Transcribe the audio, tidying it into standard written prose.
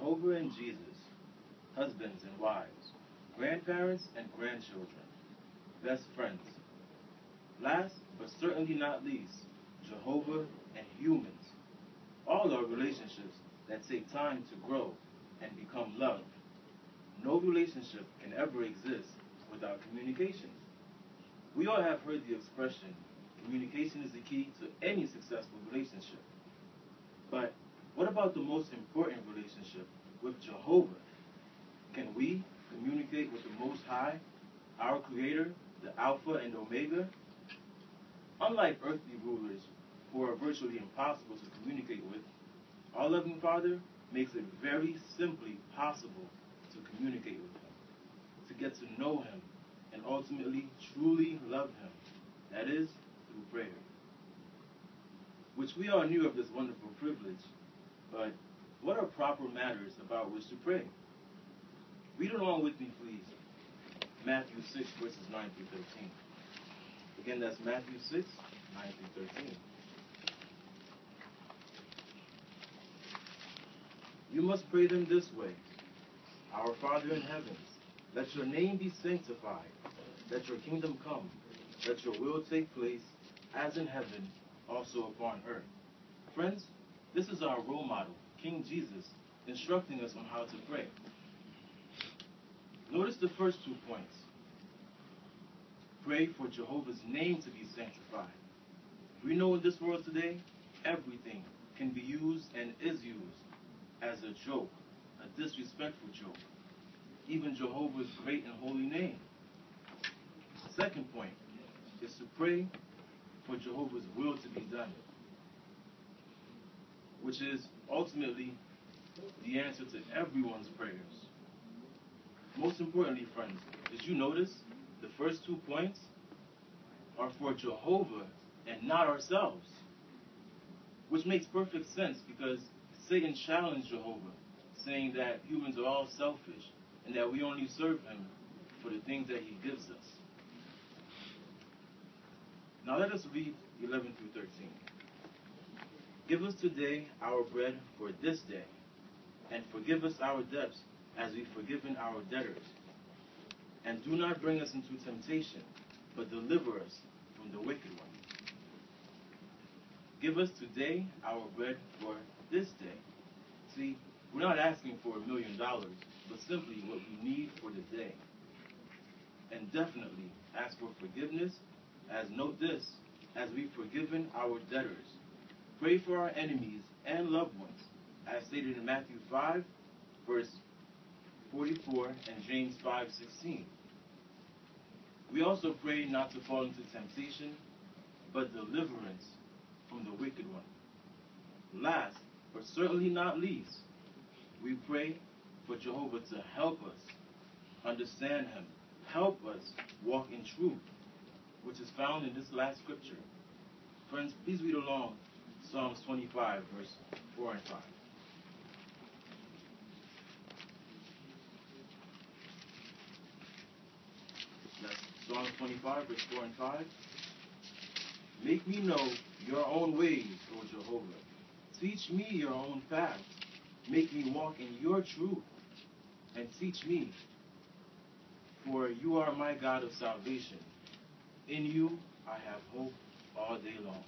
Jehovah and Jesus, husbands and wives, grandparents and grandchildren, best friends. Last, but certainly not least, Jehovah and humans. All are relationships that take time to grow and become love. No relationship can ever exist without communication. We all have heard the expression, communication is the key to any successful relationship. But what about the most important relationship with Jehovah? Can we communicate with the Most High, our Creator, the Alpha and Omega? Unlike earthly rulers, who are virtually impossible to communicate with, our loving Father makes it very simply possible to communicate with Him, to get to know Him, and ultimately truly love Him. That is, through prayer. Which we all knew of this wonderful privilege, but what are proper matters about which to pray? Read along with me, please. Matthew 6, verses 9 through 13. Again, that's Matthew 6, 9 through 13. You must pray them this way. Our Father in heaven, let your name be sanctified. Let your kingdom come. Let your will take place, as in heaven, also upon earth. Friends, this is our role model, King Jesus, instructing us on how to pray. Notice the first 2 points. Pray for Jehovah's name to be sanctified. We know in this world today, everything can be used and is used as a joke, a disrespectful joke. Even Jehovah's great and holy name. Second point is to pray for Jehovah's will to be done, which is ultimately the answer to everyone's prayers. Most importantly, friends, did you notice the first 2 points are for Jehovah and not ourselves? Which makes perfect sense because Satan challenged Jehovah, saying that humans are all selfish and that we only serve him for the things that he gives us. Now let us read 11 through 13. Give us today our bread for this day, and forgive us our debts as we've forgiven our debtors. And do not bring us into temptation, but deliver us from the wicked one. Give us today our bread for this day. See, we're not asking for $1 million, but simply what we need for the day. And definitely ask for forgiveness, as note this, as we've forgiven our debtors. Pray for our enemies and loved ones, as stated in Matthew 5, verse 44, and James 5:16. We also pray not to fall into temptation, but deliverance from the wicked one. Last, but certainly not least, we pray for Jehovah to help us understand him, help us walk in truth, which is found in this last scripture. Friends, please read along Psalms 25, verse 4 and 5. That's Psalms 25, verse 4 and 5. Make me know your own ways, O Jehovah. Teach me your own paths. Make me walk in your truth, and teach me, for you are my God of salvation. In you I have hope all day long.